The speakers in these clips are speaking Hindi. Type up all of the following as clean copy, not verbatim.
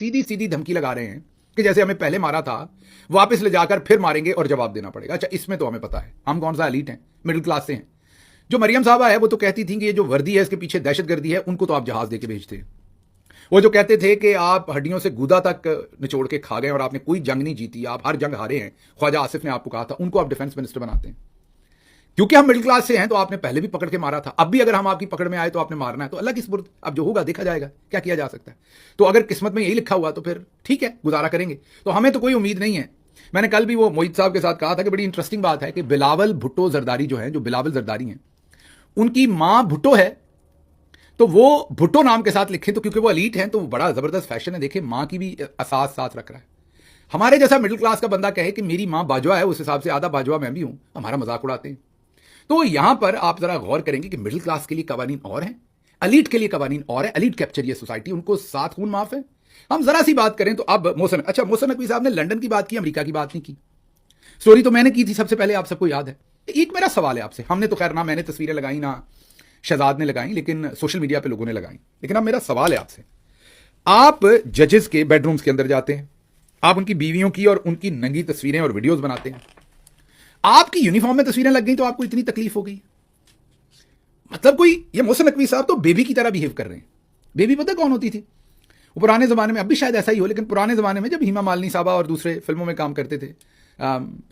सीधी सीधी धमकी लगा रहे हैं कि जैसे हमें पहले मारा था वापस ले जाकर फिर मारेंगे और जवाब देना पड़ेगा। अच्छा, इसमें तो हमें पता है हम कौन सा एलीट हैं, मिडिल क्लास से हैं। जो मरियम साहबा है वो तो कहती थी कि ये जो वर्दी है इसके पीछे दहशतगर्दी है, उनको तो आप जहाज देके भेजते हैं। वो जो कहते थे कि आप हड्डियों से गूदा तक निचोड़ के खा गए और आपने कोई जंग नहीं जीती, आप हर जंग हारे हैं, ख्वाजा आसिफ ने आपको कहा था, उनको आप डिफेंस मिनिस्टर बनाते हैं। क्योंकि हम मिडिल क्लास से हैं तो आपने पहले भी पकड़ के मारा था, अब भी अगर हम आपकी पकड़ में आए तो आपने मारना है, तो अल्लाह की सुपुर्द, अब जो होगा देखा जाएगा, क्या किया जा सकता है। तो अगर किस्मत में यही लिखा हुआ तो फिर ठीक है, गुजारा करेंगे। तो हमें तो कोई उम्मीद नहीं है। मैंने कल भी वो मोहित साहब के साथ कहा था कि बड़ी इंटरेस्टिंग बात है कि बिलावल भुट्टो जरदारी जो है, जो बिलावल जरदारी हैं, उनकी मां भुट्टो है, तो वो भुट्टो नाम के साथ लिखें तो क्योंकि वो एलीट हैं तो वो बड़ा जबरदस्त फैशन है। देखिए, मां की भी असास साथ रख रहा है। हमारे जैसा मिडिल क्लास का बंदा कहे कि मेरी मां बाजवा है, उस हिसाब से आधा बाजवा मैं भी हूं, हमारा मजाक उड़ाते हैं। तो यहां पर आप जरा गौर करेंगे कि मिडिल क्लास के लिए कवानीन और हैं, एलीट के लिए कवानीन और है। एलीट कैप्चर ये सोसाइटी, उनको 7 खून माफ है। हम जरा सी बात करें तो अब मोहसिन, अच्छा मोहसिन नकवी साहब ने लंदन की बात की, अमेरिका की बात नहीं की। स्टोरी तो मैंने की थी सबसे पहले, आप सबको याद है। एक मेरा सवाल है आपसे, हमने तो खैर ना मैंने तस्वीरें लगाई ना शहजाद ने लगाई, लेकिन सोशल मीडिया पे लोगों ने लगाई। लेकिन अब मेरा सवाल है आपसे, आप जजेस के बेडरूम्स के अंदर जाते हैं, आप उनकी बीवियों की और उनकी नंगी तस्वीरें और वीडियोस बनाते हैं। आपकी यूनिफॉर्म में तस्वीरें लग गई तो आपको इतनी तकलीफ हो गई। मतलब कोई, ये मोहसिन नकवी साहब तो बेबी की तरह बिहेव कर रहे हैं। बेबी पता कौन होती थी? वो पुराने ज़माने में, अब भी शायद ऐसा ही हो, लेकिन पुराने ज़माने में जब हेमा मालिनी साहबा और दूसरे फिल्मों में काम करते थे,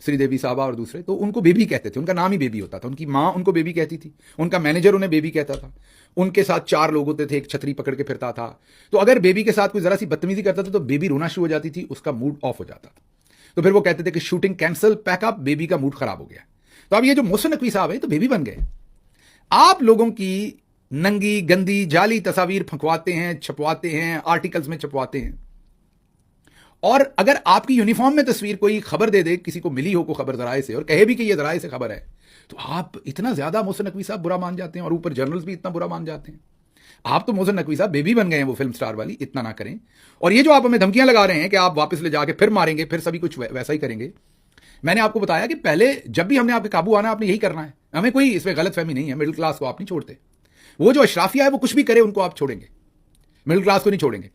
श्रीदेवी साहबा और दूसरे, तो उनको बेबी कहते थे, उनका नाम ही बेबी होता था। उनकी माँ उनको बेबी कहती थी, उनका मैनेजर उन्हें बेबी कहता था, उनके साथ 4 लोग होते थे, एक छतरी पकड़ के फिरता था। तो अगर बेबी के साथ कोई ज़रा सी बदतमीजी करता था तो बेबी रोना शुरू हो जाती थी, उसका मूड ऑफ हो जाता था। तो फिर वो कहते थे कि शूटिंग कैंसिल, पैकअप, बेबी का मूड खराब हो गया। तो अब ये जो मोहसिन नकवी साहब है तो बेबी बन गए। आप लोगों की नंगी गंदी जाली तस्वीर फंकवाते हैं, छपवाते हैं, आर्टिकल्स में छपवाते हैं। और अगर आपकी यूनिफॉर्म में तस्वीर कोई खबर दे दे, किसी को मिली हो को खबर जराए से, और कहे भी कि ये जराए से खबर है, तो आप इतना ज्यादा मोहसिन नकवी साहब बुरा मान जाते हैं, और ऊपर जर्नल्स भी इतना बुरा मान जाते हैं। आप तो मोहसिन नकवी साहब बेबी बन गए हैं, वो फिल्म स्टार वाली, इतना ना करें। और ये जो आप हमें धमकियां लगा रहे हैं कि आप वापस ले जाके फिर मारेंगे, फिर सभी कुछ वैसा ही करेंगे। मैंने आपको बताया कि पहले जब भी हमने आपके काबू आना, आपने यही करना है। हमें कोई इसमें गलत फहमी नहीं है, मिडिल क्लास को आप नहीं छोड़ते। वो जो अशराफिया है वो कुछ भी करे, उनको आप छोड़ेंगे, मिडिल क्लास को नहीं छोड़ेंगे।